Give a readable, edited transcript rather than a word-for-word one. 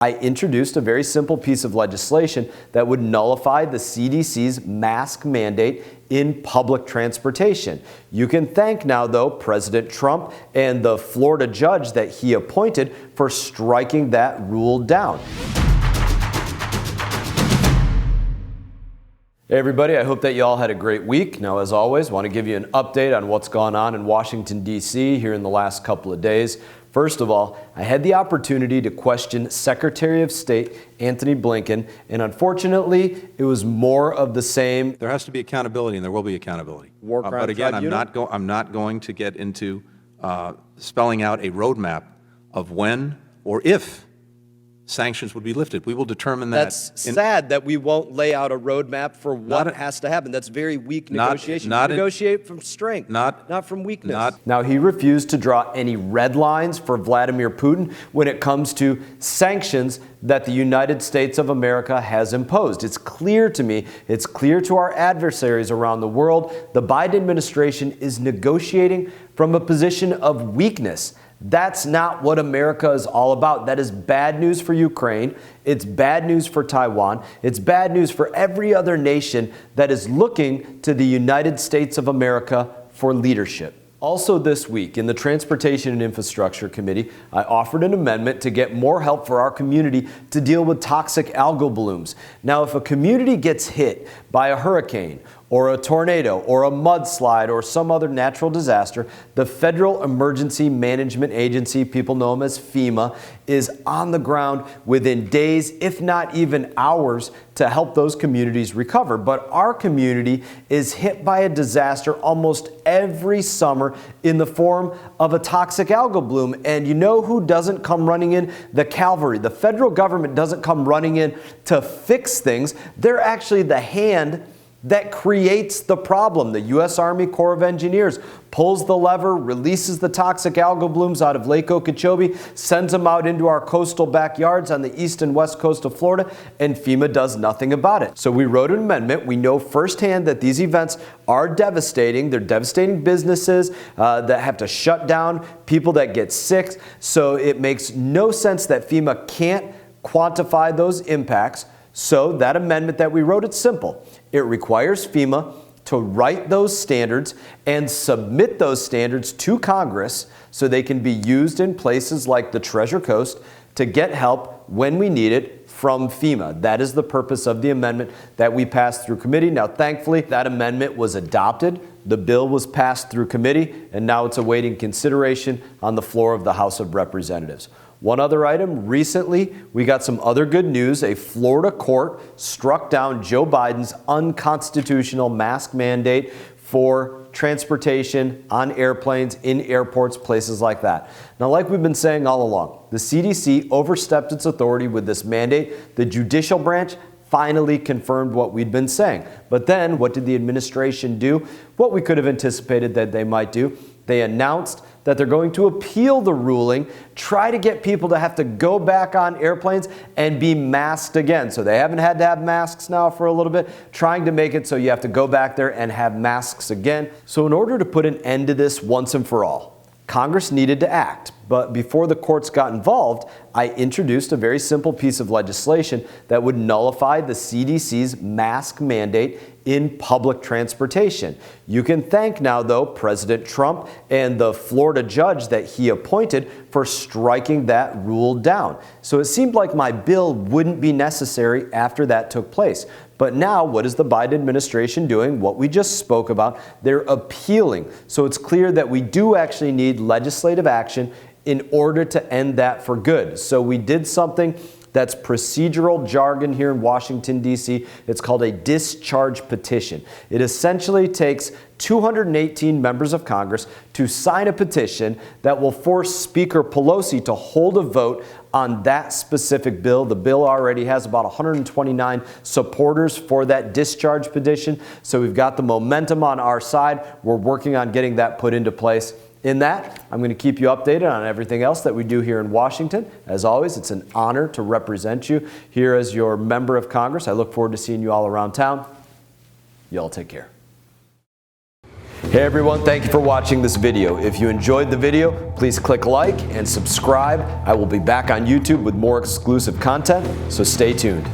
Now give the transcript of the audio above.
I introduced a very simple piece of legislation that would nullify the CDC's mask mandate in public transportation. You can thank now, though, President Trump and the Florida judge that he appointed for striking that rule down. Hey everybody, I hope that you all had a great week. Now, as always, I want to give you an update on what's gone on in Washington, D.C. here in the last couple of days. First of all, I had the opportunity to question Secretary of State Antony Blinken, and unfortunately, it was more of the same. There has to be accountability, and there will be accountability. But again, I'm not going to get into spelling out a roadmap of when or if sanctions would be lifted. We will determine that. That's sad that we won't lay out a roadmap for what has to happen. That's very weak negotiation. Negotiate from strength, not from weakness. Now, he refused to draw any red lines for Vladimir Putin when it comes to sanctions that the United States of America has imposed. It's clear to me, it's clear to our adversaries around the world, the Biden administration is negotiating from a position of weakness. That's not what America is all about. That is bad news for Ukraine. It's bad news for Taiwan. It's bad news for every other nation that is looking to the United States of America for leadership. Also this week, in the Transportation and Infrastructure Committee, I offered an amendment to get more help for our community to deal with toxic algal blooms. Now, if a community gets hit by a hurricane or a tornado or a mudslide or some other natural disaster, the Federal Emergency Management Agency, people know them as FEMA, is on the ground within days, if not even hours, to help those communities recover. But our community is hit by a disaster almost every summer in the form of a toxic algal bloom. And you know who doesn't come running in? The cavalry. The federal government doesn't come running in to fix things. They're actually the hand that creates the problem. The U.S. Army Corps of Engineers pulls the lever, releases the toxic algal blooms out of Lake Okeechobee, sends them out into our coastal backyards on the east and west coast of Florida, and FEMA does nothing about it. So we wrote an amendment. We know firsthand that these events are devastating. They're devastating businesses that have to shut down, people that get sick. So it makes no sense that FEMA can't quantify those impacts. So that amendment that we wrote, it's simple. It requires FEMA to write those standards and submit those standards to Congress so they can be used in places like the Treasure Coast to get help when we need it from FEMA. That is the purpose of the amendment that we passed through committee. Now, thankfully, that amendment was adopted. The bill was passed through committee, and now it's awaiting consideration on the floor of the House of Representatives. One other item, recently we got some other good news. A Florida court struck down Joe Biden's unconstitutional mask mandate for transportation on airplanes, in airports, places like that. Now, like we've been saying all along, the CDC overstepped its authority with this mandate. The judicial branch finally confirmed what we'd been saying. But then what did the administration do? What we could have anticipated that they might do. They announced that they're going to appeal the ruling, try to get people to have to go back on airplanes and be masked again. So they haven't had to have masks now for a little bit, trying to make it so you have to go back there and have masks again. So in order to put an end to this once and for all, Congress needed to act. But before the courts got involved, I introduced a very simple piece of legislation that would nullify the CDC's mask mandate in public transportation. You can thank now, though, President Trump and the Florida judge that he appointed for striking that rule down. So it seemed like my bill wouldn't be necessary after that took place. But now, what is the Biden administration doing? What we just spoke about, they're appealing. So it's clear that we do actually need legislative action in order to end that for good. So we did something that's procedural jargon here in Washington, D.C. It's called a discharge petition. It essentially takes 218 members of Congress to sign a petition that will force Speaker Pelosi to hold a vote on that specific bill. The bill already has about 129 supporters for that discharge petition. So we've got the momentum on our side. We're working on getting that put into place. In that, I'm going to keep you updated on everything else that we do here in Washington. As always, it's an honor to represent you here as your member of Congress. I look forward to seeing you all around town. You all take care. Hey everyone, thank you for watching this video. If you enjoyed the video, please click like and subscribe. I will be back on YouTube with more exclusive content, so stay tuned.